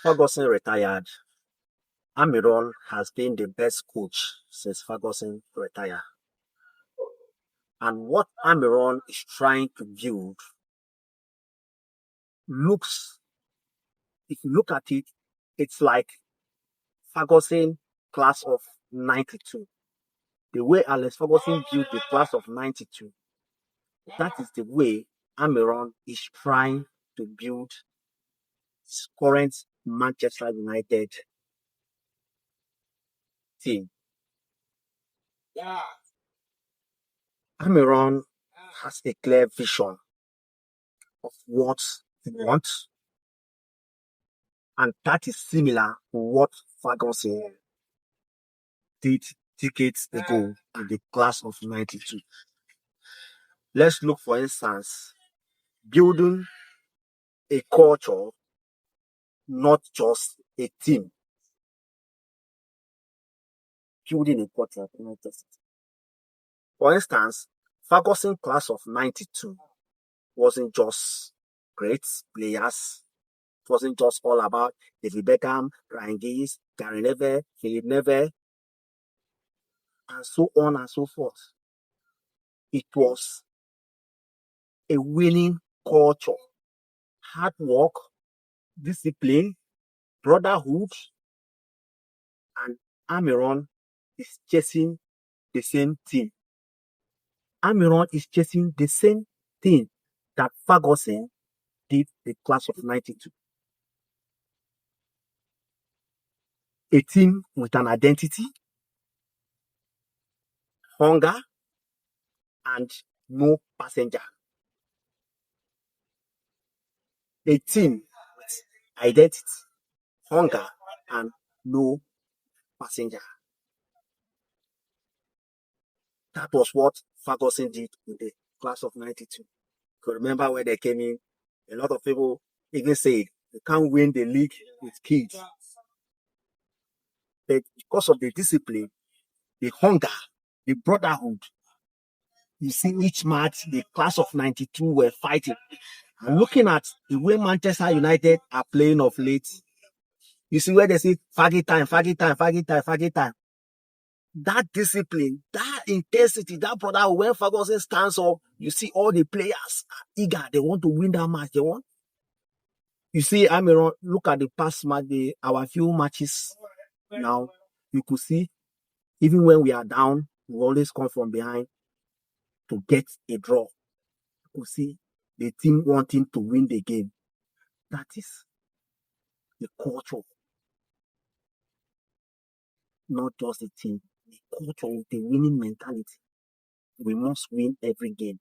Ferguson retired, Amorim has been the best coach since Ferguson retired. And what Amorim is trying to build looks, if you look at it, it's like Ferguson class of 92. The way Alex Ferguson built the class of 92, that is the way Amorim is trying to build his current Manchester United team. Amorim has a clear vision of what he wants, and that is similar to what Ferguson did decades ago in the class of 92. Let's look, for instance, building a culture, not just a team. Building a culture, not just a team. For instance, Ferguson class of 92 wasn't just great players. It wasn't just all about David Beckham, Ryan Giggs, Gary Neville, Philip Neville, and so on and so forth. It was a winning culture, hard work, discipline, brotherhood, and Amorim is chasing the same thing. Amorim is chasing the same thing that Ferguson did the class of 92. A team with an identity, hunger, and no passenger. A team with identity, hunger, and no passenger. That was what Ferguson did in the class of 92. You remember when they came in, a lot of people even said they can't win the league with kids. But because of the discipline, the hunger, the brotherhood, you see each match, the class of 92 were fighting. And looking at the way Manchester United are playing of late, you see where they say, faggy time, faggy time, faggy time, faggy time. That discipline, that intensity, that brotherhood, when Ferguson stands up, you see all the players are eager. They want to win that match. They want. You see, Amorim, look at the past match, our few matches now, you could see, even when we are down, we always come from behind to get a draw. You could see the team wanting to win the game. That is the culture, not just the team. The culture with the winning mentality. We must win every game.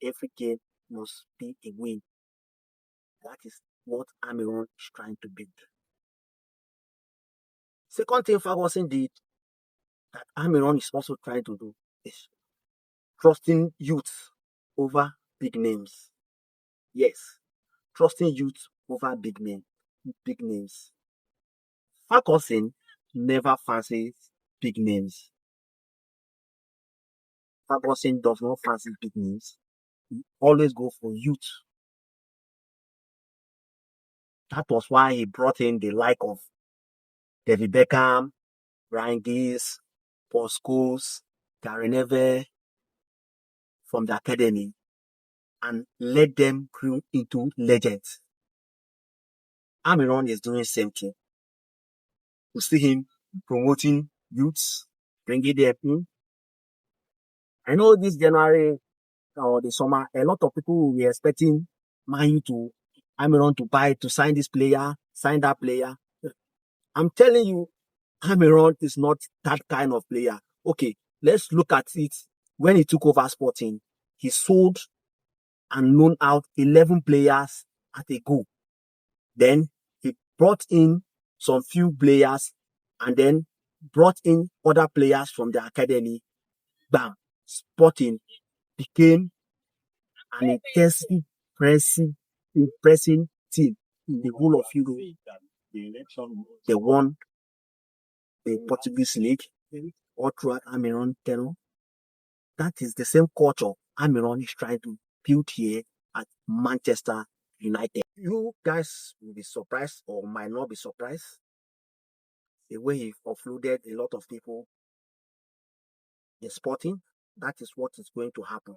Every game must be a win. That is what Amorim is trying to build. Second thing Ferguson did that Amorim is also trying to do is trusting youth over big names. Yes, trusting youth over big names. Ferguson never fancies big names. Ferguson does not fancy big names. He always go for youth. That was why he brought in the like of David Beckham, Ryan Giggs, Paul Scholes, Gary Neville from the academy and let them grow into legends. Amorim is doing the same thing. You see him promoting youths, bringing them in. I know this January or the summer, a lot of people will be expecting Amorim to sign this player, sign that player. I'm telling you, Amorim is not that kind of player. Okay, let's look at it. When he took over Sporting, he sold and loaned out 11 players at a go. Then he brought in some few players and then brought in other players from the academy. Bam! Sporting became an impressive team in the whole of Europe. They won the Portuguese league all throughout Amorim tenure. That is the same culture Amorim is trying to build here at Manchester United. You guys will be surprised or might not be surprised the way he offloaded a lot of people in Sporting. That is what is going to happen.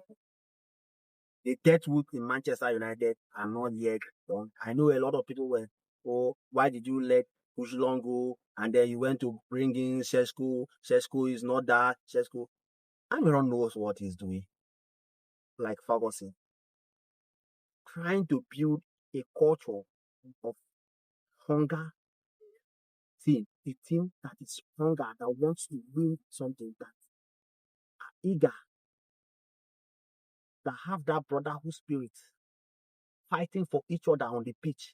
The death wood in Manchester United are not yet done. I know a lot of people were, oh, why did you let Kushlon go? And then you went to bring in Sesko. Sesko is not that. Sesko. Amiron knows what he's doing. Like Ferguson. Trying to build a culture of hunger team. A team that is hunger, that wants to win something, that are eager, that have that brotherhood spirit, fighting for each other on the pitch.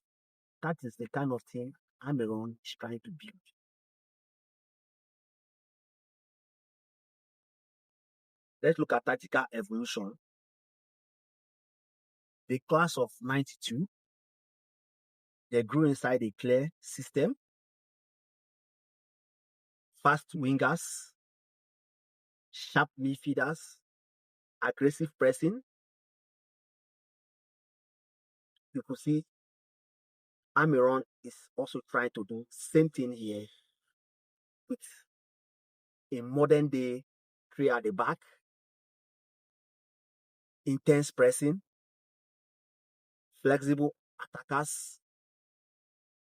That is the kind of thing Amiron is trying to build. Let's look at tactical evolution. The class of 92, they grew inside a clear system, fast wingers, sharp midfielders, aggressive pressing. You could see Amiron is also trying to do same thing here with a modern day three at the back, intense pressing, flexible attackers,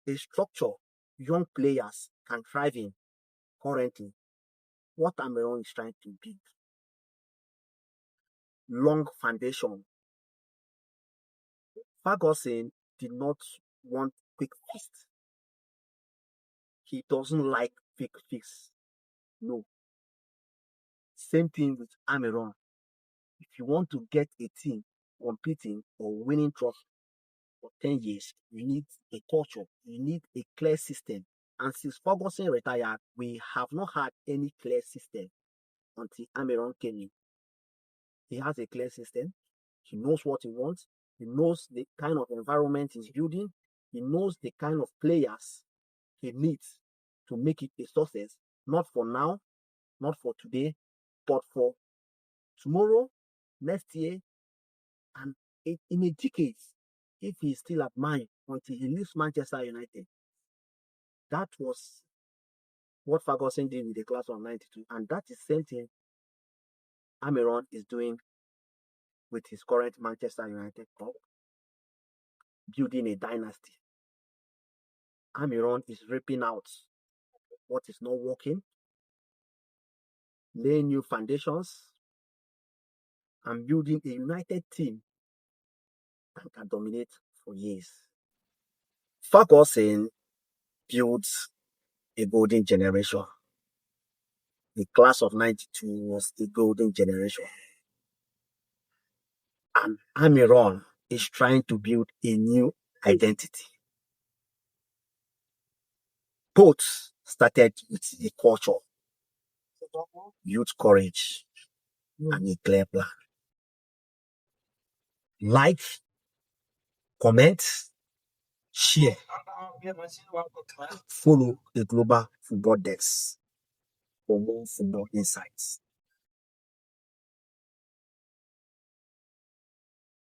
a structure young players can thrive in currently. What Amiron is trying to build. Long foundation. Ferguson did not want quick fix. He doesn't like quick fix. No. Same thing with Amiron. If you want to get a team competing or winning trophy for 10 years, you need a culture, you need a clear system. And since Ferguson retired, we have not had any clear system until Amiron came in. He has a clear system. He knows what he wants. He knows the kind of environment he's building. He knows the kind of players he needs to make it a success. Not for now, not for today, but for tomorrow, next year, and in a decade, if he's still at mine until he leaves Manchester United. That was what Ferguson did with the class of 92. And that is the same thing Amiron is doing with his current Manchester United club, building a dynasty. Amiron is ripping out what is not working, laying new foundations, and building a united team that can dominate for years. Ferguson built a golden generation. The class of 92 was the golden generation. And Amiron is trying to build a new identity. Both started with a culture, youth courage, and a clear plan. Like, comment, share, follow the Global Football Desk for more football insights.